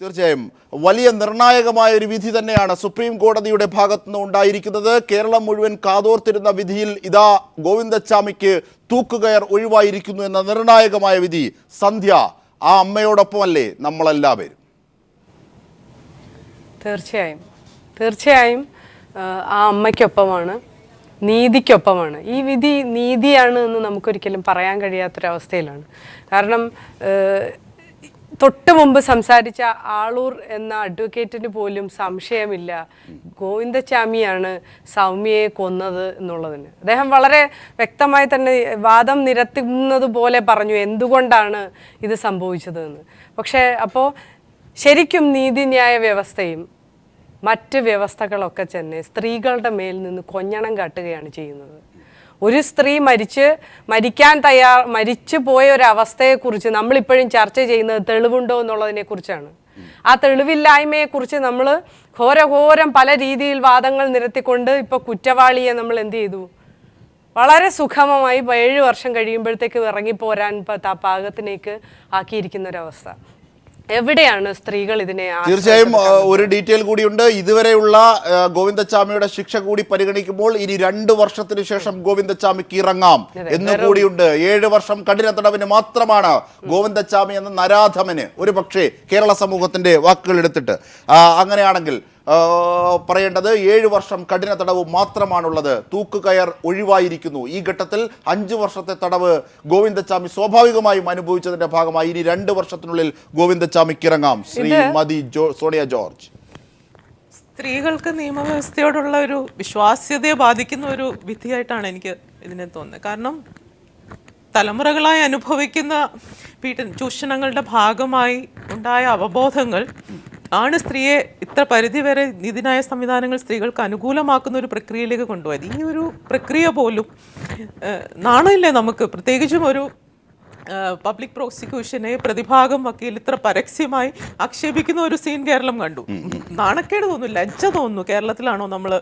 തീർച്ചയായും വലിയ നിർണായകമായ ഒരു വിധി തന്നെയാണ് സുപ്രീം കോടതിയുടെ ഭാഗത്തുനിന്ന് ഉണ്ടായിരിക്കുന്നത്. കേരളം മുഴുവൻ കാതോർത്തിരുന്ന വിധിയിൽ ഇതാ ഗോവിന്ദച്ചാമിക്ക് തൂക്കുകയർ ഒഴിവായിരിക്കുന്നു എന്ന നിർണായകമായ വിധി. സന്ധ്യ, ആ അമ്മയോടൊപ്പമല്ലേ നമ്മളെല്ലാവരും? തീർച്ചയായും ആ അമ്മയ്ക്കൊപ്പമാണ്, നീതിക്കൊപ്പമാണ്. ഈ വിധി നീതിയാണ് എന്ന് നമുക്കൊരിക്കലും പറയാൻ കഴിയാത്തൊരവസ്ഥയിലാണ്. കാരണം തൊട്ട് മുമ്പ് സംസാരിച്ച ആളൂർ എന്ന അഡ്വക്കേറ്റിന് പോലും സംശയമില്ല ഗോവിന്ദച്ചാമിയാണ് സൗമ്യയെ കൊന്നത് എന്നുള്ളതിന്. അദ്ദേഹം വളരെ വ്യക്തമായി തന്നെ വാദം നിരത്തുന്നത് പോലെ പറഞ്ഞു എന്തുകൊണ്ടാണ് ഇത് സംഭവിച്ചതെന്ന്. പക്ഷേ അപ്പോൾ ശരിക്കും നീതിന്യായ വ്യവസ്ഥയും മറ്റ് വ്യവസ്ഥകളൊക്കെ തന്നെ സ്ത്രീകളുടെ മേൽ നിന്ന് കൊഞ്ഞണം കാട്ടുകയാണ് ചെയ്യുന്നത്. ഒരു സ്ത്രീ മരിച്ചു പോയ ഒരവസ്ഥയെക്കുറിച്ച് നമ്മളിപ്പോഴും ചർച്ച ചെയ്യുന്നത് തെളിവുണ്ടോ എന്നുള്ളതിനെക്കുറിച്ചാണ്. ആ തെളിവില്ലായ്മയെക്കുറിച്ച് നമ്മൾ ഘോരഘോരം പല രീതിയിൽ വാദങ്ങൾ നിരത്തിക്കൊണ്ട് ഇപ്പോൾ കുറ്റവാളിയെ നമ്മൾ എന്ത് ചെയ്തു, വളരെ സുഗമമായി 7 വർഷം കഴിയുമ്പോഴത്തേക്ക് ഇറങ്ങിപ്പോരാൻ പാകത്തിലേക്ക് ആക്കിയിരിക്കുന്ന ഒരവസ്ഥ. എവിടെയാണ് സ്ത്രീകൾ ഇതിനെ? തീർച്ചയായും ഒരു ഡീറ്റെയിൽ കൂടിയുണ്ട്. ഇതുവരെയുള്ള ഗോവിന്ദച്ചാമിയുടെ ശിക്ഷ കൂടി പരിഗണിക്കുമ്പോൾ ഇനി 2 വർഷത്തിന് ശേഷം ഗോവിന്ദച്ചാമിക്ക് ഇറങ്ങാം എന്ന് കൂടിയുണ്ട്. 7 വർഷം കഠിന തടവിന് മാത്രമാണ് ഗോവിന്ദച്ചാമി എന്ന നരാധമന് ഒരു പക്ഷേ കേരള സമൂഹത്തിന്റെ വാക്കുകൾ എടുത്തിട്ട് അങ്ങനെയാണെങ്കിൽ പറയേണ്ടത് 7 വർഷം കഠിന തടവ് മാത്രമാണുള്ളത്. തൂക്കുകയർ ഒഴിവായിരിക്കുന്നു. ഈ ഘട്ടത്തിൽ 5 വർഷത്തെ തടവ് ഗോവിന്ദച്ചാമി സ്വാഭാവികമായും അനുഭവിച്ചതിന്റെ ഭാഗമായി ഇനി 2 വർഷത്തിനുള്ളിൽ ഗോവിന്ദച്ചാമിക്ക് ഇറങ്ങാം. ശ്രീമതി സോണിയ ജോർജ്, സ്ത്രീകൾക്ക് നിയമവ്യവസ്ഥയോടുള്ള ഒരു വിശ്വാസ്യതയെ ബാധിക്കുന്ന ഒരു വിധിയായിട്ടാണ് എനിക്ക് ഇതിനെ തോന്നുന്നത്. കാരണം തലമുറകളായി അനുഭവിക്കുന്ന ചൂഷണങ്ങളുടെ ഭാഗമായി ഉണ്ടായ അവബോധങ്ങൾ ആണ് സ്ത്രീയെ ഇത്ര പരിധിവരെ നീതിന്യായ സംവിധാനങ്ങൾ സ്ത്രീകൾക്ക് അനുകൂലമാക്കുന്ന ഒരു പ്രക്രിയയിലേക്ക് കൊണ്ടുപോയത്. ഈ ഒരു പ്രക്രിയ പോലും നാണമില്ലേ നമുക്ക്? പ്രത്യേകിച്ചും ഒരു പബ്ലിക് പ്രോസിക്യൂഷനെ പ്രതിഭാഗം വക്കീൽ ഇത്ര പരസ്യമായി ആക്ഷേപിക്കുന്ന ഒരു സീൻ കേരളം കണ്ടു. നാണക്കേട് തോന്നുന്നു, ലജ്ജ തോന്നുന്നു. കേരളത്തിലാണോ നമ്മൾ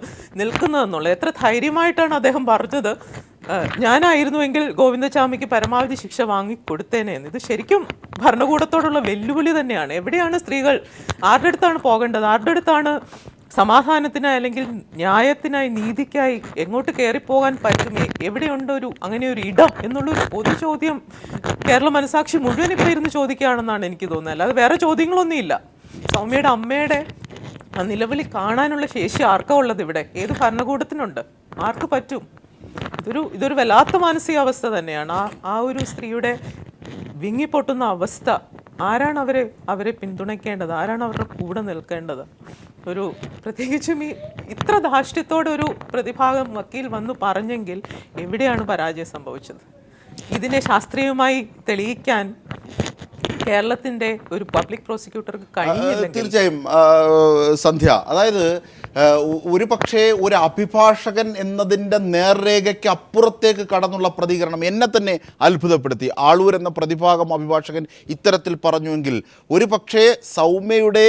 നിൽക്കുന്നതെന്നുള്ളത്. എത്ര ധൈര്യമായിട്ടാണ് അദ്ദേഹം പറഞ്ഞത്, ഞാനായിരുന്നുവെങ്കിൽ ഗോവിന്ദച്ചാമിക്ക് പരമാവധി ശിക്ഷ വാങ്ങിക്കൊടുത്തേനെ എന്ന്. ഇത് ശരിക്കും ഭരണകൂടത്തോടുള്ള വെല്ലുവിളി തന്നെയാണ്. എവിടെയാണ് സ്ത്രീകൾ, ആരുടെ അടുത്താണ് പോകേണ്ടത്, ആരുടെ അടുത്താണ് സമാധാനത്തിനായി അല്ലെങ്കിൽ ന്യായത്തിനായി നീതിക്കായി എങ്ങോട്ട് കയറിപ്പോകാൻ പറ്റും, എവിടെയുണ്ട് അങ്ങനെ ഒരു ഇടം എന്നുള്ളൊരു പൊതു ചോദ്യം കേരള മനസാക്ഷി മുഴുവൻ ഇപ്പോൾ ഇരുന്ന് ചോദിക്കുകയാണെന്നാണ് എനിക്ക് തോന്നുന്നത്. അല്ലാതെ വേറെ ചോദ്യങ്ങളൊന്നുമില്ല. സൗമ്യയുടെ അമ്മയുടെ നിലവിളി കാണാനുള്ള ശേഷി ആർക്കാ ഉള്ളത് ഇവിടെ? ഏത് ഭരണകൂടത്തിനുണ്ട്? ആർക്ക് പറ്റും? ഇതൊരു വല്ലാത്ത മാനസികാവസ്ഥ തന്നെയാണ്. ആ ഒരു സ്ത്രീയുടെ വിങ്ങിപ്പൊട്ടുന്ന അവസ്ഥ. ആരാണ് അവരെ പിന്തുണയ്ക്കേണ്ടത്? ആരാണ് അവരുടെ കൂടെ നിൽക്കേണ്ടത്? പ്രത്യേകിച്ചും ഇത്ര ധാർഷ്ട്യത്തോടെ ഒരു പ്രതിഭാഗം വക്കീൽ വന്നു പറഞ്ഞെങ്കിൽ എവിടെയാണ് പരാജയം സംഭവിച്ചത്? ഇതിനെ ശാസ്ത്രീയമായി തെളിയിക്കാൻ കേരളത്തിന്റെ ഒരു പബ്ലിക് പ്രോസിക്യൂട്ടർക്ക് കഴിയില്ലെങ്കിൽ. തീർച്ചയായും സന്ധ്യ, അതായത് ഒരു പക്ഷേ ഒരു അഭിഭാഷകൻ എന്നതിൻ്റെ നേർരേഖയ്ക്ക് അപ്പുറത്തേക്ക് കടന്നുള്ള പ്രതികരണം എന്നെ തന്നെ അത്ഭുതപ്പെടുത്തി. ആളൂർ എന്ന പ്രതിഭാഗം അഭിഭാഷകൻ ഇത്തരത്തിൽ പറഞ്ഞുവെങ്കിൽ ഒരു പക്ഷേ സൗമ്യയുടെ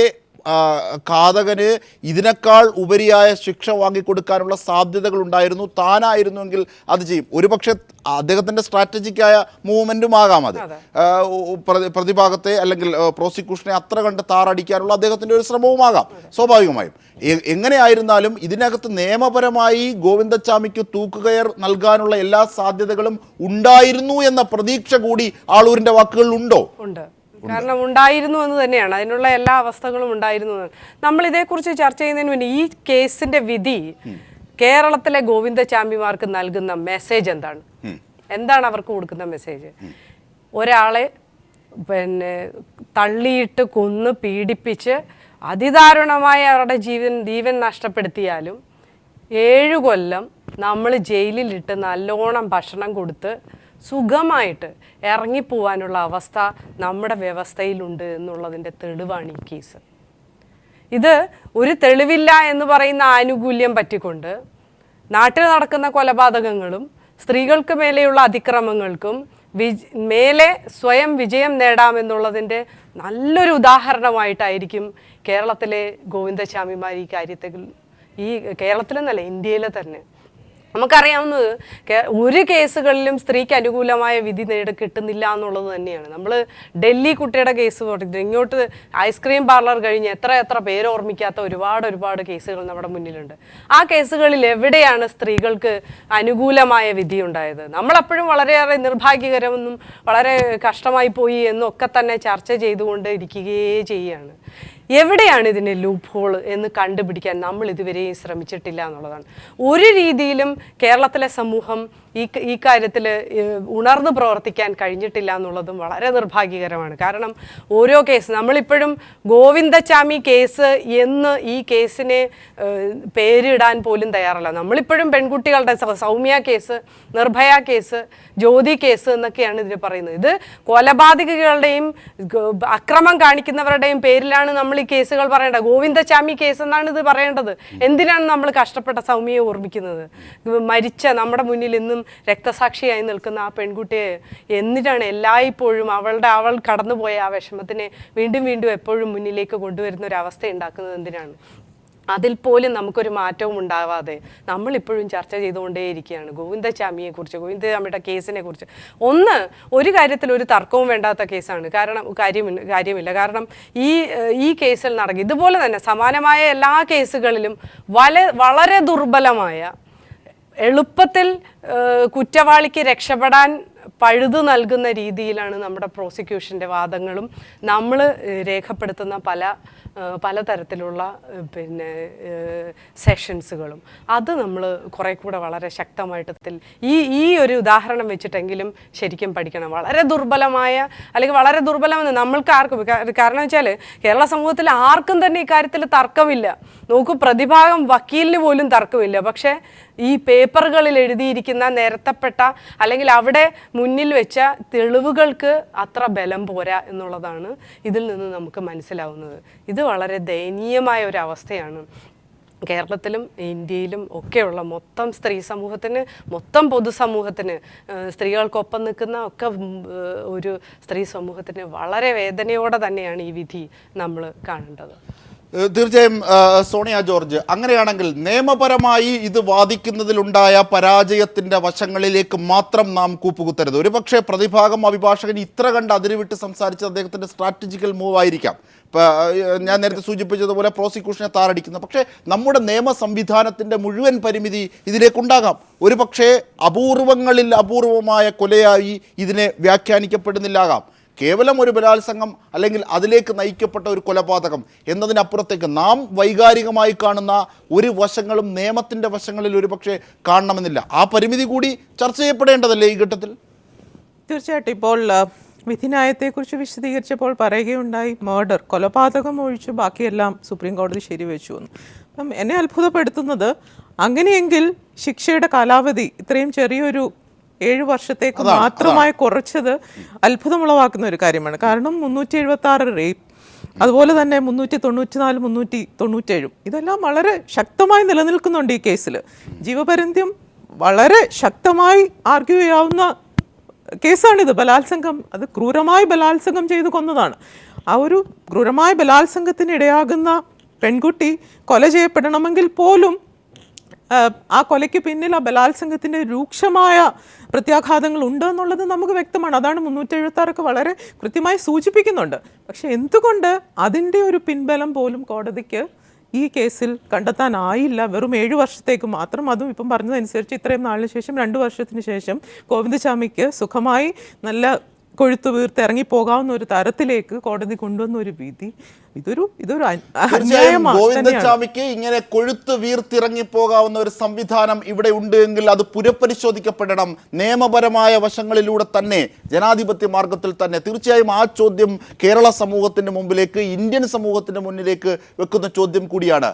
ഘാതകന് ഇതിനേക്കാൾ ഉപരിയായ ശിക്ഷ വാങ്ങിക്കൊടുക്കാനുള്ള സാധ്യതകൾ ഉണ്ടായിരുന്നു. താനായിരുന്നുവെങ്കിൽ അത് ചെയ്യും. ഒരുപക്ഷെ അദ്ദേഹത്തിൻ്റെ സ്ട്രാറ്റജിക്കായ മൂവ്മെൻറ്റും ആകാം അത്. പ്രതിഭാഗത്തെ അല്ലെങ്കിൽ പ്രോസിക്യൂഷനെ അത്ര കണ്ട് താറടിക്കാനുള്ള അദ്ദേഹത്തിൻ്റെ ഒരു ശ്രമവുമാകാം സ്വാഭാവികമായും. എങ്ങനെയായിരുന്നാലും ഇതിനകത്ത് നിയമപരമായി ഗോവിന്ദച്ചാമിക്ക് തൂക്കുകയർ നൽകാനുള്ള എല്ലാ സാധ്യതകളും ഉണ്ടായിരുന്നു എന്ന പ്രതീക്ഷ കൂടി ആളൂരിൻ്റെ വാക്കുകളിൽ ഉണ്ടോ? കാരണം ഉണ്ടായിരുന്നു എന്ന് തന്നെയാണ്. അതിനുള്ള എല്ലാ അവസ്ഥകളും ഉണ്ടായിരുന്നു. നമ്മൾ ഇതേക്കുറിച്ച് ചർച്ച ചെയ്യുന്നതിന് മുന്നേ ഈ കേസിന്റെ വിധി കേരളത്തിലെ ഗോവിന്ദച്ചാമിമാർക്ക് നൽകുന്ന മെസ്സേജ് എന്താണ് അവർക്ക് കൊടുക്കുന്ന മെസ്സേജ്? ഒരാളെ തള്ളിയിട്ട് കൊന്ന് പീഡിപ്പിച്ച് അതിദാരുണമായ അവരുടെ ജീവൻ നഷ്ടപ്പെടുത്തിയാലും 7 കൊല്ലം നമ്മൾ ജയിലിലിട്ട് നല്ലോണം ഭക്ഷണം കൊടുത്ത് സുഖമായിട്ട് ഇറങ്ങിപ്പോവാനുള്ള അവസ്ഥ നമ്മുടെ വ്യവസ്ഥയിലുണ്ട് എന്നുള്ളതിൻ്റെ തെളിവാണ് ഈ കേസ്. ഇത് ഒരു തെളിവില്ല എന്ന് പറയുന്ന ആനുകൂല്യം പറ്റിക്കൊണ്ട് നാട്ടിൽ നടക്കുന്ന കൊലപാതകങ്ങളും സ്ത്രീകൾക്ക് മേലെയുള്ള അതിക്രമങ്ങൾക്കും മേലെ സ്വയം വിജയം നേടാമെന്നുള്ളതിൻ്റെ നല്ലൊരു ഉദാഹരണമായിട്ടായിരിക്കും കേരളത്തിലെ ഗോവിന്ദച്ചാമിമാർ ഈ കാര്യത്തിൽ, ഈ കേരളത്തിലെന്നല്ല ഇന്ത്യയിലെ തന്നെ നമുക്കറിയാവുന്നത് ഒരു കേസുകളിലും സ്ത്രീക്ക് അനുകൂലമായ വിധി കിട്ടുന്നില്ല എന്നുള്ളത് തന്നെയാണ്. നമ്മൾ ഡൽഹി കുട്ടിയുടെ കേസ് പറഞ്ഞത് ഇങ്ങോട്ട് ഐസ്ക്രീം പാർലർ കഴിഞ്ഞ് എത്ര പേര് ഓർമ്മിക്കാത്ത ഒരുപാട് കേസുകൾ നമ്മുടെ മുന്നിലുണ്ട്. ആ കേസുകളിൽ എവിടെയാണ് സ്ത്രീകൾക്ക് അനുകൂലമായ വിധി ഉണ്ടായത്? നമ്മളെപ്പോഴും വളരെയേറെ നിർഭാഗ്യകരമെന്നും വളരെ കഷ്ടമായി പോയി എന്നൊക്കെ തന്നെ ചർച്ച ചെയ്തുകൊണ്ട് ഇരിക്കുകയേ ചെയ്യുകയാണ്. എവിടെയാണ് ഇതിൻ്റെ ലൂപ്പ് ഹോൾ എന്ന് കണ്ടുപിടിക്കാൻ നമ്മൾ ഇതുവരെയും ശ്രമിച്ചിട്ടില്ല എന്നുള്ളതാണ്. ഒരു രീതിയിലും കേരളത്തിലെ സമൂഹം ഈ കാര്യത്തിൽ ഉണർന്ന് പ്രവർത്തിക്കാൻ കഴിഞ്ഞിട്ടില്ല എന്നുള്ളതും വളരെ നിർഭാഗ്യകരമാണ്. കാരണം ഓരോ കേസ് നമ്മളിപ്പോഴും ഗോവിന്ദചാമി കേസ് എന്ന് ഈ കേസിനെ പേരിടാൻ പോലും തയ്യാറല്ല. നമ്മളിപ്പോഴും പെൺകുട്ടികളുടെ Soumya case, Nirbhaya case, Jyoti case എന്നൊക്കെയാണ് ഇതിന് പറയുന്നത്. ഇത് കൊലപാതകികളുടെയും അക്രമം കാണിക്കുന്നവരുടെയും പേരിലാണ് നമ്മൾ ഈ കേസുകൾ പറയേണ്ടത്. ഗോവിന്ദചാമി കേസ് എന്നാണ് ഇത് പറയേണ്ടത്. എന്തിനാണ് നമ്മൾ കഷ്ടപ്പെട്ട സൗമ്യയെ ഓർമ്മിക്കുന്നത്? മരിച്ച നമ്മുടെ മുന്നിൽ ഇന്നും രക്തസാക്ഷിയായി നിൽക്കുന്ന ആ പെൺകുട്ടിയെ എന്തിനാണ് എല്ലായ്പ്പോഴും അവൾ കടന്നുപോയ ആ വിഷമത്തിനെ വീണ്ടും എപ്പോഴും മുന്നിലേക്ക് കൊണ്ടുവരുന്ന ഒരു അവസ്ഥ ഉണ്ടാക്കുന്നത് എന്തിനാണ്? അതിൽ പോലും നമുക്കൊരു മാറ്റവും ഉണ്ടാവാതെ നമ്മളിപ്പോഴും ചർച്ച ചെയ്തുകൊണ്ടേയിരിക്കുകയാണ് ഗോവിന്ദചാമിയെക്കുറിച്ച്, ഗോവിന്ദചാമിയുടെ കേസിനെ കുറിച്ച്. ഒരു കാര്യത്തിൽ ഒരു തർക്കവും വേണ്ടാത്ത കേസാണ്. കാര്യമില്ല. കാരണം ഈ കേസിൽ നടക്കുക ഇതുപോലെ തന്നെ സമാനമായ എല്ലാ കേസുകളിലും വളരെ ദുർബലമായ, എളുപ്പത്തിൽ കുറ്റവാളിക്ക് രക്ഷപ്പെടാൻ പഴുതു നൽകുന്ന രീതിയിലാണ് നമ്മുടെ പ്രോസിക്യൂഷൻ്റെ വാദങ്ങളും നമ്മൾ രേഖപ്പെടുത്തുന്ന പലതരത്തിലുള്ള സെഷൻസുകളും. അത് നമ്മൾ കുറേ കൂടെ വളരെ ശക്തമായിട്ട് ഈ ഒരു ഉദാഹരണം വെച്ചിട്ടെങ്കിലും ശരിക്കും പഠിക്കണം. വളരെ ദുർബലമായ അല്ലെങ്കിൽ വളരെ ദുർബലമെന്ന് നമ്മൾക്ക് ആർക്കും, കാരണം വെച്ചാൽ കേരള സമൂഹത്തിൽ ആർക്കും തന്നെ ഇക്കാര്യത്തിൽ തർക്കമില്ല. നോക്കൂ, പ്രതിഭാഗം വക്കീലിന് പോലും തർക്കമില്ല. പക്ഷേ ഈ പേപ്പറുകളിൽ എഴുതിയിരിക്കുന്ന നിരത്തപ്പെട്ട അല്ലെങ്കിൽ അവിടെ മുന്നിൽ വെച്ച തെളിവുകൾക്ക് അത്ര ബലം പോരാ എന്നുള്ളതാണ് ഇതിൽ നിന്ന് നമുക്ക് മനസ്സിലാവുന്നത്. ഇത് വളരെ ദയനീയമായ ഒരു അവസ്ഥയാണ് കേരളത്തിലും ഇന്ത്യയിലും ഒക്കെയുള്ള മൊത്തം സ്ത്രീ സമൂഹത്തിന്, മൊത്തം പൊതുസമൂഹത്തിന്, സ്ത്രീകൾക്കൊപ്പം നിൽക്കുന്ന ഒക്കെ ഒരു സ്ത്രീ സമൂഹത്തിന് വളരെ വേദനയോടെ തന്നെയാണ് ഈ വിധി നമ്മൾ കാണേണ്ടത്. തീർച്ചയായും സോണിയ ജോർജ്, അങ്ങനെയാണെങ്കിൽ നിയമപരമായി ഇത് വാദിക്കുന്നതിലുണ്ടായ പരാജയത്തിൻ്റെ വശങ്ങളിലേക്ക് മാത്രം നാം കൂപ്പുകുത്തരുത്. ഒരുപക്ഷെ പ്രതിഭാഗം അഭിഭാഷകൻ ഇത്ര കണ്ട് അതിരുവിട്ട് സംസാരിച്ചത് അദ്ദേഹത്തിൻ്റെ സ്ട്രാറ്റജിക്കൽ മൂവ് ആയിരിക്കാം. ഞാൻ നേരത്തെ സൂചിപ്പിച്ചതുപോലെ പ്രോസിക്യൂഷനെ താറടിക്കുന്നത്. പക്ഷേ നമ്മുടെ നിയമ സംവിധാനത്തിൻ്റെ മുഴുവൻ പരിമിതി ഇതിലേക്കുണ്ടാകാം. ഒരുപക്ഷെ അപൂർവങ്ങളിൽ അപൂർവമായ കൊലയായി ഇതിനെ വ്യാഖ്യാനിക്കപ്പെടുന്നില്ലാകാം. കേവലം ഒരു ബലാത്സംഗം അല്ലെങ്കിൽ അതിലേക്ക് നയിക്കപ്പെട്ട ഒരു കൊലപാതകം എന്നതിനപ്പുറത്തേക്ക് നാം വൈകാരികമായി കാണുന്ന ഒരു വശങ്ങളും നിയമത്തിൻ്റെ വശങ്ങളിൽ ഒരുപക്ഷെ കാണണമെന്നില്ല. ആ പരിമിതി കൂടി ചർച്ച ചെയ്യപ്പെടേണ്ടതല്ലേ ഈ ഘട്ടത്തിൽ? തീർച്ചയായിട്ടും. ഇപ്പോൾ വിധിന്യായത്തെക്കുറിച്ച് വിശദീകരിച്ചപ്പോൾ പറയുകയുണ്ടായി, മർഡർ, കൊലപാതകം ഒഴിച്ച് ബാക്കിയെല്ലാം സുപ്രീം കോടതി ശരിവെച്ചു എന്ന്. അപ്പം എന്നെ അത്ഭുതപ്പെടുത്തുന്നത്, അങ്ങനെയെങ്കിൽ ശിക്ഷയുടെ കാലാവധി ഇത്രയും ചെറിയൊരു 7 വർഷത്തേക്ക് മാത്രമായി കുറച്ചത് അത്ഭുതമുളവാക്കുന്ന ഒരു കാര്യമാണ്. കാരണം 376 റേപ്പ്, അതുപോലെ തന്നെ 394, 397 ഇതെല്ലാം വളരെ ശക്തമായി നിലനിൽക്കുന്നുണ്ട് ഈ കേസിൽ. ജീവപര്യന്തം വളരെ ശക്തമായി ആർഗ്യൂ ചെയ്യാവുന്ന കേസാണിത്. ബലാത്സംഗം, അത് ക്രൂരമായി ബലാത്സംഗം ചെയ്തു കൊന്നതാണ്. ആ ഒരു ക്രൂരമായ ബലാത്സംഗത്തിന് ഇടയാകുന്ന പെൺകുട്ടി കൊല ചെയ്യപ്പെടണമെങ്കിൽ പോലും ആ കൊലയ്ക്ക് പിന്നിൽ ആ ബലാത്സംഗത്തിൻ്റെ രൂക്ഷമായ പ്രത്യാഘാതങ്ങൾ ഉണ്ട് എന്നുള്ളത് നമുക്ക് വ്യക്തമാണ്. അതാണ് 376 വളരെ കൃത്യമായി സൂചിപ്പിക്കുന്നുണ്ട്. പക്ഷെ എന്തുകൊണ്ട് അതിൻ്റെ ഒരു പിൻബലം പോലും കോടതിക്ക് ഈ കേസിൽ കണ്ടെത്താനായില്ല? വെറും 7 വർഷത്തേക്ക് മാത്രം, അതും ഇപ്പം പറഞ്ഞതനുസരിച്ച് ഇത്രയും നാളിന് ശേഷം 2 വർഷത്തിന് ശേഷം ഗോവിന്ദചാമിക്ക് സുഖമായി നല്ല കൊഴുത്തു വീർത്ത് ഇറങ്ങിപ്പോകാവുന്ന ഒരു തരത്തിലേക്ക് കോടതി കൊണ്ടുവന്ന ഒരു വിധി, ഇതൊരു ഗോവിന്ദചാമിക്ക് ഇങ്ങനെ കൊഴുത്ത് വീർത്തിറങ്ങിപ്പോകാവുന്ന ഒരു സംവിധാനം ഇവിടെ ഉണ്ട് എങ്കിൽ അത് പുനഃപരിശോധിക്കപ്പെടണം നിയമപരമായ വശങ്ങളിലൂടെ തന്നെ, ജനാധിപത്യ മാർഗത്തിൽ തന്നെ. തീർച്ചയായും ആ ചോദ്യം കേരള സമൂഹത്തിന്റെ മുമ്പിലേക്ക്, ഇന്ത്യൻ സമൂഹത്തിന്റെ മുന്നിലേക്ക് വെക്കുന്ന ചോദ്യം കൂടിയാണ്.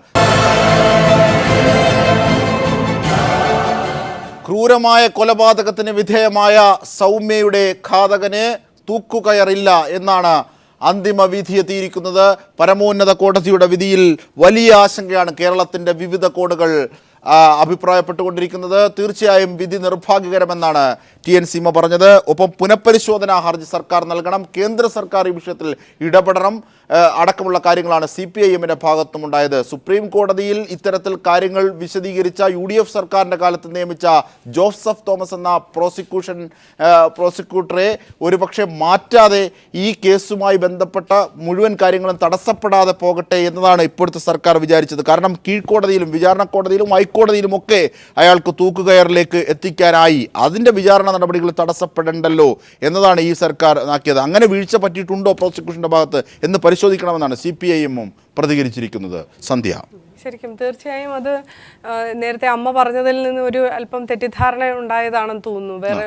ക്രൂരമായ കൊലപാതകത്തിന് വിധേയമായ സൗമ്യയുടെ ഘാതകന് തൂക്കുകയറില്ല എന്നാണ് അന്തിമ വിധി എത്തിയിരിക്കുന്നത്. പരമോന്നത കോടതിയുടെ വിധിയിൽ വലിയ ആശങ്കയാണ് കേരളത്തിൻ്റെ വിവിധ കോണുകൾ അഭിപ്രായപ്പെട്ടുകൊണ്ടിരിക്കുന്നത്. തീർച്ചയായും വിധി നിർഭാഗ്യകരമെന്നാണ് TN സീമ പറഞ്ഞത്. ഒപ്പം പുനഃപരിശോധനാ ഹർജി സർക്കാർ നൽകണം, കേന്ദ്ര സർക്കാർ ഈ വിഷയത്തിൽ ഇടപെടണം. അടക്കമുള്ള കാര്യങ്ങളാണ് CPIM-ന്റെ ഭാഗത്തും ഉണ്ടായത്. സുപ്രീം കോടതിയിൽ ഇത്തരത്തിൽ കാര്യങ്ങൾ വിശദീകരിച്ച UDF സർക്കാരിൻ്റെ കാലത്ത് നിയമിച്ച ജോസഫ് തോമസ് എന്ന പ്രോസിക്യൂട്ടറെ ഒരുപക്ഷെ മാറ്റാതെ ഈ കേസുമായി ബന്ധപ്പെട്ട മുഴുവൻ കാര്യങ്ങളും തടസ്സപ്പെടാതെ പോകട്ടെ എന്നതാണ് ഇപ്പോഴത്തെ സർക്കാർ വിചാരിച്ചത്. കാരണം കീഴ്ക്കോടതിയിലും വിചാരണ കോടതിയിലും ഹൈക്കോടതിയിലുമൊക്കെ അയാൾക്ക് തൂക്കുകയറിലേക്ക് എത്തിക്കാനായി. അതിൻ്റെ വിചാരണ നടപടികൾ തടസ്സപ്പെടേണ്ടല്ലോ എന്നതാണ് ഈ സർക്കാർ ആക്കിയത്. അങ്ങനെ വീഴ്ച പറ്റിയിട്ടുണ്ടോ പ്രോസിക്യൂഷൻ്റെ ഭാഗത്ത് എന്ന് പരിശോധിക്കണമെന്നാണ് CPIM-ഉം പ്രതികരിച്ചിരിക്കുന്നത്. സന്ധ്യ, ശരിക്കും തീർച്ചയായും അത് നേരത്തെ അമ്മ പറഞ്ഞതിൽ നിന്ന് ഒരു അല്പം തെറ്റിദ്ധാരണ ഉണ്ടായതാണെന്ന് തോന്നുന്നു. വേറെ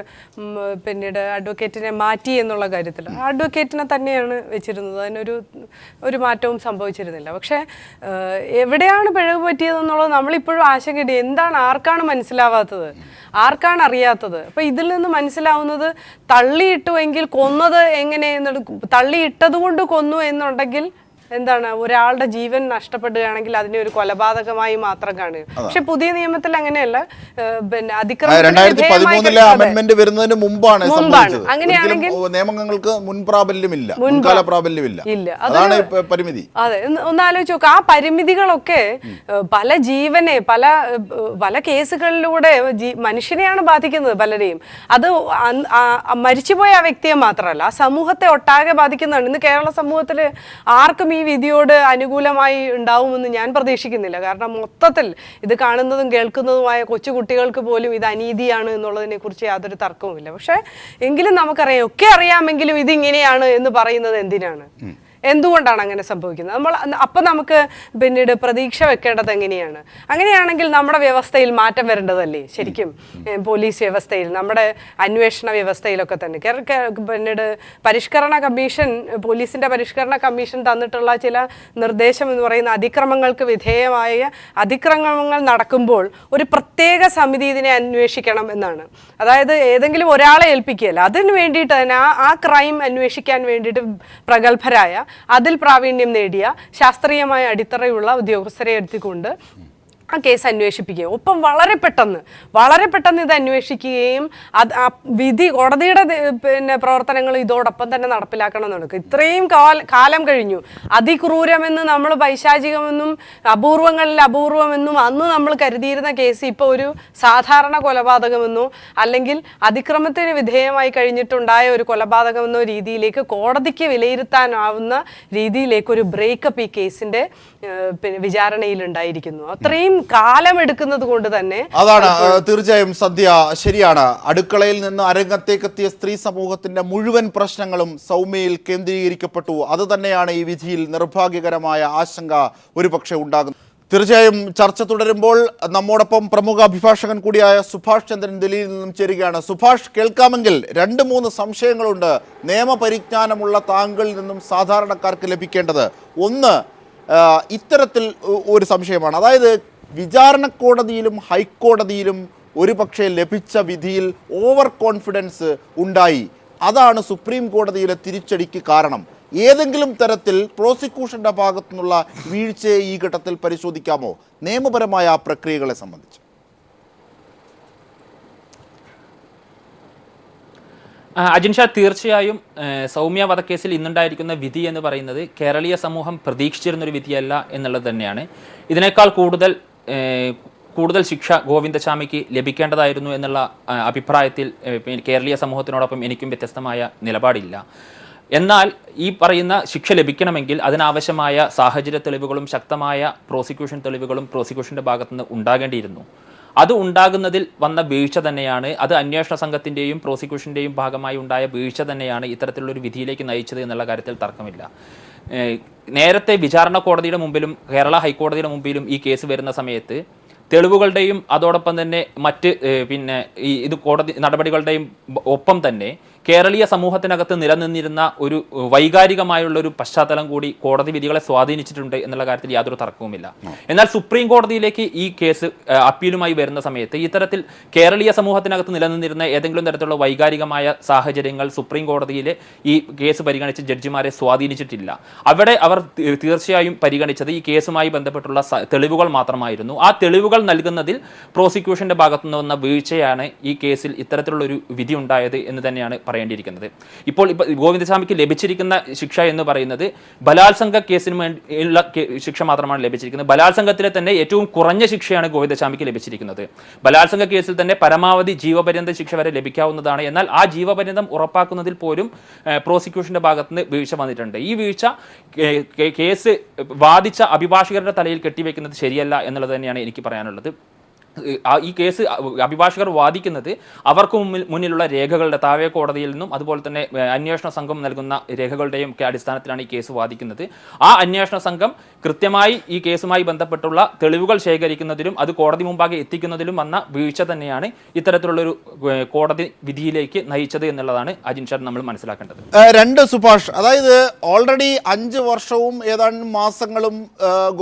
പിന്നീട് അഡ്വക്കേറ്റിനെ മാറ്റി എന്നുള്ള കാര്യത്തിൽ അഡ്വക്കേറ്റിനെ തന്നെയാണ് വെച്ചിരുന്നത്. അതിനൊരു മാറ്റവും സംഭവിച്ചിരുന്നില്ല. പക്ഷേ എവിടെയാണ് പിഴവ് പറ്റിയതെന്നുള്ളത് നമ്മളിപ്പോഴും ആശങ്കയുണ്ട്. എന്താണ്, ആർക്കാണ് മനസ്സിലാവാത്തത്, ആർക്കാണ് അറിയാത്തത്? അപ്പോൾ ഇതിൽ നിന്ന് മനസ്സിലാവുന്നത് തള്ളിയിട്ടുവെങ്കിൽ കൊന്നത് എങ്ങനെ, തള്ളിയിട്ടത് കൊണ്ട് കൊന്നു എന്നുണ്ടെങ്കിൽ എന്താണ്, ഒരാളുടെ ജീവൻ നഷ്ടപ്പെടുകയാണെങ്കിൽ അതിനെ ഒരു കൊലപാതകമായി മാത്രം കാണുക. പക്ഷെ പുതിയ നിയമത്തിൽ അങ്ങനെയല്ല. പിന്നെ അമെൻഡ്മെന്റ് വരുന്നതിന് മുമ്പാണ്. അങ്ങനെയാണെങ്കിൽ നിയമങ്ങൾക്ക് മുൻപ്രാബല്യമില്ല. അതാണ് പരിമിതി. അതെ, ഒന്നാലോചിച്ച് നോക്കുക. ആ പരിമിതികളൊക്കെ പല ജീവനെ പല കേസുകളിലൂടെ മനുഷ്യനെയാണ് ബാധിക്കുന്നത്. പലരെയും അത് മരിച്ചുപോയ ആ വ്യക്തിയെ മാത്രമല്ല, ആ സമൂഹത്തെ ഒട്ടാകെ ബാധിക്കുന്നതാണ്. ഇന്ന് കേരള സമൂഹത്തിൽ ആർക്കും ഈ വിധിയോട് അനുകൂലമായി ഉണ്ടാവുമെന്ന് ഞാൻ പ്രതീക്ഷിക്കുന്നില്ല. കാരണം മൊത്തത്തിൽ ഇത് കാണുന്നതും കേൾക്കുന്നതുമായ കൊച്ചുകുട്ടികൾക്ക് പോലും ഇത് അനീതിയാണ് എന്നുള്ളതിനെ കുറിച്ച് യാതൊരു തർക്കവുമില്ല. പക്ഷെ എങ്കിലും നമുക്കറിയാം, ഒക്കെ അറിയാമെങ്കിലും ഇതിങ്ങനെയാണ് എന്ന് പറയുന്നത് എന്തിനാണ്? എന്തുകൊണ്ടാണ് അങ്ങനെ സംഭവിക്കുന്നത്? അപ്പം നമുക്ക് പിന്നീട് പ്രതീക്ഷ വെക്കേണ്ടത് എങ്ങനെയാണ്? അങ്ങനെയാണെങ്കിൽ നമ്മുടെ വ്യവസ്ഥയിൽ മാറ്റം വരേണ്ടതല്ലേ ശരിക്കും? പോലീസ് വ്യവസ്ഥയിൽ, നമ്മുടെ അന്വേഷണ വ്യവസ്ഥയിലൊക്കെ തന്നെ പിന്നീട് പോലീസിൻ്റെ പരിഷ്കരണ കമ്മീഷൻ തന്നിട്ടുള്ള ചില നിർദ്ദേശം എന്ന് പറയുന്ന അതിക്രമങ്ങൾക്ക് വിധേയമായ അതിക്രമങ്ങൾ നടക്കുമ്പോൾ ഒരു പ്രത്യേക സമിതി ഇതിനെ അന്വേഷിക്കണം എന്നാണ്. അതായത് ഏതെങ്കിലും ഒരാളെ ഏൽപ്പിക്കുകയല്ല, അതിന് വേണ്ടിയിട്ട് തന്നെ ആ ക്രൈം അന്വേഷിക്കാൻ വേണ്ടിയിട്ട് പ്രഗത്ഭരായ, അതിൽ പ്രാവീണ്യം നേടിയ, ശാസ്ത്രീയമായ അടിത്തറയുള്ള ഉദ്യോഗസ്ഥരെ എടുത്തുകൊണ്ട് ആ കേസ് അന്വേഷിപ്പിക്കുകയും ഒപ്പം വളരെ പെട്ടെന്ന് ഇത് അന്വേഷിക്കുകയും വിധി കോടതിയുടെ പിന്നെ പ്രവർത്തനങ്ങൾ ഇതോടൊപ്പം തന്നെ നടപ്പിലാക്കണം നടക്കും. ഇത്രയും കാലം കഴിഞ്ഞു. അതിക്രൂരമെന്ന് നമ്മൾ പൈശാചികമെന്നും അപൂർവങ്ങളിൽ അപൂർവമെന്നും അന്ന് നമ്മൾ കരുതിയിരുന്ന കേസ് ഇപ്പോൾ ഒരു സാധാരണ കൊലപാതകമെന്നോ അല്ലെങ്കിൽ അതിക്രമത്തിന് വിധേയമായി കഴിഞ്ഞിട്ടുണ്ടായ ഒരു കൊലപാതകമെന്നോ രീതിയിലേക്ക് കോടതിക്ക് വിലയിരുത്താനാവുന്ന രീതിയിലേക്ക് ഒരു ബ്രേക്കപ്പ് ഈ കേസിന്റെ വിചാരണയിൽ ഉണ്ടായിരിക്കുന്നു. അത്രയും കാലമെടുക്കുന്നത് കൊണ്ട് തന്നെ അതാണ്. തീർച്ചയായും സന്ധ്യ, ശരിയാണ്. അടുക്കളയിൽ നിന്ന് അരങ്ങത്തേക്കെത്തിയ സ്ത്രീ സമൂഹത്തിന്റെ മുഴുവൻ പ്രശ്നങ്ങളും സൗമ്യയിൽ കേന്ദ്രീകരിക്കപ്പെട്ടു. അത് തന്നെയാണ് ഈ വിധിയിൽ നിർഭാഗ്യകരമായ ആശങ്ക ഒരുപക്ഷെ ഉണ്ടാകുന്നത്. തീർച്ചയായും ചർച്ച തുടരുമ്പോൾ നമ്മോടൊപ്പം പ്രമുഖ അഭിഭാഷകൻ കൂടിയായ സുഭാഷ് ചന്ദ്രൻ ദില്ലിയിൽ നിന്നും ചേരുകയാണ്. സുഭാഷ്, കേൾക്കാമെങ്കിൽ 2-3 സംശയങ്ങളുണ്ട് നിയമപരിജ്ഞാനമുള്ള താങ്കളിൽ നിന്നും സാധാരണക്കാർക്ക് ലഭിക്കേണ്ടത്. ഒന്ന്, ഇത്തരത്തിൽ ഒരു സംശയമാണ്. അതായത് വിചാരണ കോടതിയിലും ഹൈക്കോടതിയിലും ഒരുപക്ഷെ ലഭിച്ച വിധിയിൽ ഓവർ കോൺഫിഡൻസ് ഉണ്ടായി. അതാണ് സുപ്രീം കോടതിയിലെ തിരിച്ചടിക്ക് കാരണം. ഏതെങ്കിലും തരത്തിൽ പ്രോസിക്യൂഷന്റെ ഭാഗത്തു നിന്നുള്ള വീഴ്ചയെ ഈ ഘട്ടത്തിൽ പരിശോധിക്കാമോ നിയമപരമായ ആ പ്രക്രിയകളെ സംബന്ധിച്ച്? അജിൻഷാ, തീർച്ചയായും സൗമ്യ വധക്കേസിൽ ഇന്നുണ്ടായിരിക്കുന്ന വിധി എന്ന് പറയുന്നത് കേരളീയ സമൂഹം പ്രതീക്ഷിച്ചിരുന്നൊരു വിധിയല്ല എന്നുള്ളത് തന്നെയാണ്. ഇതിനേക്കാൾ കൂടുതൽ ശിക്ഷ ഗോവിന്ദചാമിക്ക് ലഭിക്കേണ്ടതായിരുന്നു എന്നുള്ള അഭിപ്രായത്തിൽ കേരളീയ സമൂഹത്തിനോടൊപ്പം എനിക്കും വ്യത്യസ്തമായ നിലപാടില്ല. എന്നാൽ ഈ പറയുന്ന ശിക്ഷ ലഭിക്കണമെങ്കിൽ അതിനാവശ്യമായ സാഹചര്യ തെളിവുകളും ശക്തമായ പ്രോസിക്യൂഷൻ തെളിവുകളും പ്രോസിക്യൂഷൻ്റെ ഭാഗത്തുനിന്ന് ഉണ്ടാകേണ്ടിയിരുന്നു. അത് ഉണ്ടാകുന്നതിൽ വന്ന വീഴ്ച തന്നെയാണ്, അത് അന്വേഷണ സംഘത്തിൻ്റെയും പ്രോസിക്യൂഷൻ്റെയും ഭാഗമായി ഉണ്ടായ വീഴ്ച തന്നെയാണ് ഇത്തരത്തിലുള്ളൊരു വിധിയിലേക്ക് നയിച്ചത് എന്നുള്ള കാര്യത്തിൽ തർക്കമില്ല. നേരത്തെ വിചാരണ കോടതിയുടെ മുമ്പിലും കേരള ഹൈക്കോടതിയുടെ മുമ്പിലും ഈ കേസ് വരുന്ന സമയത്ത് തെളിവുകളുടെയും അതോടൊപ്പം തന്നെ മറ്റ് ഇത് കോടതി നടപടികളുടെയും ഒപ്പം തന്നെ കേരളീയ സമൂഹത്തിനകത്ത് നിലനിന്നിരുന്ന ഒരു വൈകാരികമായുള്ളൊരു പശ്ചാത്തലം കൂടി കോടതി വിധികളെ സ്വാധീനിച്ചിട്ടുണ്ട് എന്നുള്ള കാര്യത്തിൽ യാതൊരു തർക്കവുമില്ല. എന്നാൽ സുപ്രീം കോടതിയിലേക്ക് ഈ കേസ് അപ്പീലുമായി വരുന്ന സമയത്ത് ഇത്തരത്തിൽ കേരളീയ സമൂഹത്തിനകത്ത് നിലനിന്നിരുന്ന ഏതെങ്കിലും തരത്തിലുള്ള വൈകാരികമായ സാഹചര്യങ്ങൾ സുപ്രീം കോടതിയിലെ ഈ കേസ് പരിഗണിച്ച് ജഡ്ജിമാരെ സ്വാധീനിച്ചിട്ടില്ല. അവിടെ അവർ തീർച്ചയായും പരിഗണിച്ചത് ഈ കേസുമായി ബന്ധപ്പെട്ടുള്ള തെളിവുകൾ മാത്രമായിരുന്നു. ആ തെളിവുകൾ നൽകുന്നതിൽ പ്രോസിക്യൂഷന്റെ ഭാഗത്തുനിന്ന് വന്ന വീഴ്ചയാണ് ഈ കേസിൽ ഇത്തരത്തിലുള്ളൊരു വിധി ഉണ്ടായത് എന്ന് തന്നെയാണ് പറയുന്നത്. പറയേണ്ടിയിരിക്കുന്നത്. ഇപ്പോൾ ഗോവിന്ദസ്വാമിക്ക് ലഭിച്ചിരിക്കുന്ന ശിക്ഷ എന്ന് പറയുന്നത് ബലാത്സംഗ കേസിന് വേണ്ടിയുള്ള ശിക്ഷ മാത്രമാണ് ലഭിച്ചിരിക്കുന്നത്. ബലാത്സംഗത്തിലെ തന്നെ ഏറ്റവും കുറഞ്ഞ ശിക്ഷയാണ് ഗോവിന്ദസ്വാമിക്ക് ലഭിച്ചിരിക്കുന്നത്. ബലാത്സംഗ കേസിൽ തന്നെ പരമാവധി ജീവപര്യന്തം ശിക്ഷ വരെ ലഭിക്കാവുന്നതാണ്. എന്നാൽ ആ ജീവപര്യന്തം ഉറപ്പാക്കുന്നതിൽ പോലും പ്രോസിക്യൂഷന്റെ ഭാഗത്തുനിന്ന് വീഴ്ച വന്നിട്ടുണ്ട്. ഈ വീഴ്ച കേസ് വാദിച്ച അഭിഭാഷകരുടെ തലയിൽ കെട്ടിവെക്കുന്നത് ശരിയല്ല എന്നുള്ളത് തന്നെയാണ് എനിക്ക് പറയാനുള്ളത്. ഈ കേസ് അഭിഭാഷകർ വാദിക്കുന്നത് അവർക്ക് മുന്നിലുള്ള രേഖകളുടെ താഴെ കോടതിയിൽ നിന്നും അതുപോലെ തന്നെ അന്വേഷണ സംഘം നൽകുന്ന രേഖകളുടെയും ഒക്കെ അടിസ്ഥാനത്തിലാണ് ഈ കേസ് വാദിക്കുന്നത്. ആ അന്വേഷണ സംഘം കൃത്യമായി ഈ കേസുമായി ബന്ധപ്പെട്ടുള്ള തെളിവുകൾ ശേഖരിക്കുന്നതിലും അത് കോടതി മുമ്പാകെ എത്തിക്കുന്നതിലും വന്ന വീഴ്ച തന്നെയാണ് ഇത്തരത്തിലുള്ളൊരു കോടതി വിധിയിലേക്ക് നയിച്ചത് എന്നുള്ളതാണ് അജിൻഷാദ് നമ്മൾ മനസ്സിലാക്കേണ്ടത്. രണ്ട് സുഭാഷ്, അതായത് ഓൾറെഡി 5 വർഷവും ഏതാനും മാസങ്ങളും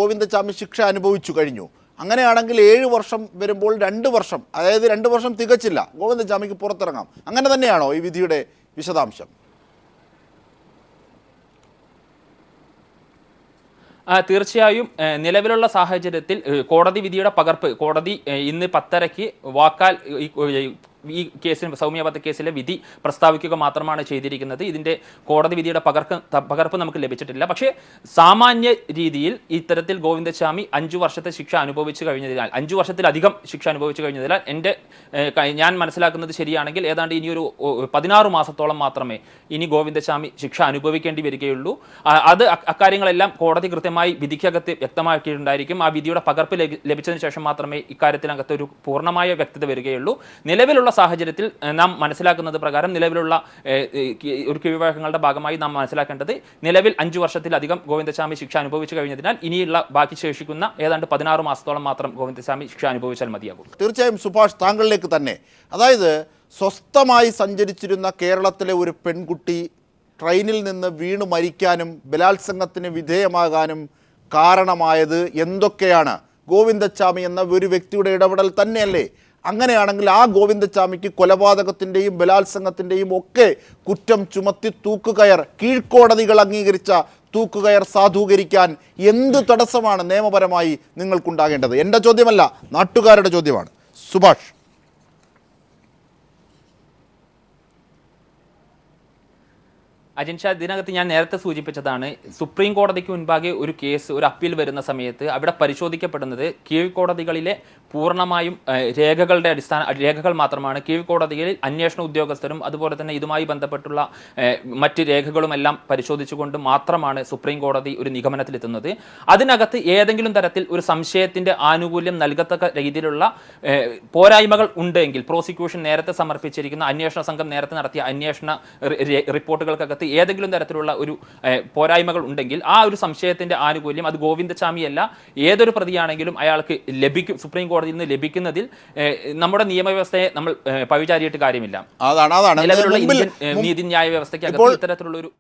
ഗോവിന്ദചാമി ശിക്ഷ അനുഭവിച്ചു കഴിഞ്ഞു. അങ്ങനെയാണെങ്കിൽ 7 വർഷം വരുമ്പോൾ 2 വർഷം, അതായത് 2 വർഷം തികച്ചില്ല, ഗോവിന്ദചാമിക്ക് പുറത്തിറങ്ങാം. അങ്ങനെ തന്നെയാണോ ഈ വിധിയുടെ വിശദാംശം? തീർച്ചയായും നിലവിലുള്ള സാഹചര്യത്തിൽ കോടതി വിധിയുടെ പകർപ്പ് കോടതി ഇന്ന് 10:30 വാക്കാൽ ഈ കേസിന് സൗമ്യ വധക്കേസിലെ വിധി പ്രസ്താവിക്കുക മാത്രമാണ് ചെയ്തിരിക്കുന്നത്. ഇതിൻ്റെ കോടതി വിധിയുടെ പകർപ്പ് നമുക്ക് ലഭിച്ചിട്ടില്ല. പക്ഷേ സാമാന്യ രീതിയിൽ ഇത്തരത്തിൽ ഗോവിന്ദസ്വാമി 5 വർഷത്തെ ശിക്ഷ അനുഭവിച്ചു കഴിഞ്ഞതിനാൽ 5 വർഷത്തിലധികം ശിക്ഷ അനുഭവിച്ചു കഴിഞ്ഞതിനാൽ ഞാൻ മനസ്സിലാക്കുന്നത് ശരിയാണെങ്കിൽ ഏതാണ്ട് ഇനിയൊരു 16 മാസത്തോളം മാത്രമേ ഇനി ഗോവിന്ദസ്വാമി ശിക്ഷ അനുഭവിക്കേണ്ടി വരികയുള്ളൂ. അത് അക്കാര്യങ്ങളെല്ലാം കോടതി കൃത്യമായി വിധിക്കകത്ത് വ്യക്തമാക്കിയിട്ടുണ്ടായിരിക്കും. ആ വിധിയുടെ പകർപ്പ് ലഭിച്ചതിന് ശേഷം മാത്രമേ ഇക്കാര്യത്തിനകത്ത് ഒരു പൂർണ്ണമായ വ്യക്തത വരികയുള്ളൂ. നിലവിലുള്ള സാഹചര്യത്തിൽ നാം മനസ്സിലാക്കുന്നത് പ്രകാരം നിലവിലുള്ള ഒരു കീഴ്വഴക്കങ്ങളുടെ ഭാഗമായി നാം മനസ്സിലാക്കേണ്ടത് നിലവിൽ 5 വർഷത്തിലധികം ഗോവിന്ദസ്വാമി ശിക്ഷ അനുഭവിച്ചു കഴിഞ്ഞതിനാൽ ഇനിയുള്ള ബാക്കി ശേഷിക്കുന്ന ഏതാണ്ട് 16 മാസത്തോളം മാത്രം ഗോവിന്ദസ്വാമി ശിക്ഷ അനുഭവിച്ചാൽ മതിയാകും. തീർച്ചയായും സുഭാഷ്, താങ്കളിലേക്ക് തന്നെ. അതായത് സ്വസ്ഥമായി സഞ്ചരിച്ചിരുന്ന കേരളത്തിലെ ഒരു പെൺകുട്ടി ട്രെയിനിൽ നിന്ന് വീണു മരിക്കാനും ബലാത്സംഗത്തിന് വിധേയമാകാനും കാരണമായത് എന്തൊക്കെയാണ്? ഗോവിന്ദസ്വാമി എന്ന ഒരു വ്യക്തിയുടെ ഇടപെടൽ തന്നെയല്ലേ? അങ്ങനെയാണെങ്കിൽ ആ ഗോവിന്ദസ്വാമിക്ക് കൊലപാതകത്തിൻ്റെയും ബലാത്സംഗത്തിൻ്റെയും ഒക്കെ കുറ്റം ചുമത്തി തൂക്കുകയർ, കീഴ്ക്കോടതികൾ അംഗീകരിച്ച തൂക്കുകയർ സാധൂകരിക്കാൻ എന്ത് തടസ്സമാണ് നിയമപരമായി നിങ്ങൾക്കുണ്ടാകേണ്ടത്? എൻ്റെ ചോദ്യമല്ല, നാട്ടുകാരുടെ ചോദ്യമാണ്. സുഭാഷ്. അജിൻഷാദ്, ഇതിനകത്ത് ഞാൻ നേരത്തെ സൂചിപ്പിച്ചതാണ്, സുപ്രീം കോടതിക്ക് മുൻപാകെ ഒരു കേസ്, ഒരു അപ്പീൽ വരുന്ന സമയത്ത് അവിടെ പരിശോധിക്കപ്പെടുന്നത് കീഴ്ക്കോടതികളിലെ പൂർണ്ണമായും രേഖകൾ മാത്രമാണ്. കീഴ്ക്കോടതികളിൽ അന്വേഷണ ഉദ്യോഗസ്ഥരും അതുപോലെ തന്നെ ഇതുമായി ബന്ധപ്പെട്ടുള്ള മറ്റ് രേഖകളുമെല്ലാം പരിശോധിച്ചുകൊണ്ട് മാത്രമാണ് സുപ്രീം കോടതി ഒരു നിഗമനത്തിലെത്തുന്നത്. അതിനകത്ത് ഏതെങ്കിലും തരത്തിൽ ഒരു സംശയത്തിൻ്റെ ആനുകൂല്യം നൽകത്തക്ക രീതിയിലുള്ള പോരായ്മകൾ ഉണ്ടെങ്കിൽ പ്രോസിക്യൂഷൻ നേരത്തെ സമർപ്പിച്ചിരിക്കുന്ന അന്വേഷണ സംഘം നേരത്തെ നടത്തിയ അന്വേഷണ റിപ്പോർട്ടുകൾക്കകത്ത് ഏതെങ്കിലും തരത്തിലുള്ള ഒരു പോരായ്മകൾ ഉണ്ടെങ്കിൽ ആ ഒരു സംശയത്തിന്റെ ആനുകൂല്യം അത് ഗോവിന്ദസ്വാമിയല്ല ഏതൊരു പ്രതിയാണെങ്കിലും അയാൾക്ക് ലഭിക്കും. സുപ്രീം കോടതിയിൽ നിന്ന് ലഭിക്കുന്നതിൽ നമ്മുടെ നിയമവ്യവസ്ഥയെ നമ്മൾ പഴിചാരിയിട്ട് കാര്യമില്ല. അതാണ് നിലവിലുള്ള ഇന്ത്യൻ നീതിന്യായ വ്യവസ്ഥയ്ക്ക് ഇത്തരത്തിലുള്ള ഒരു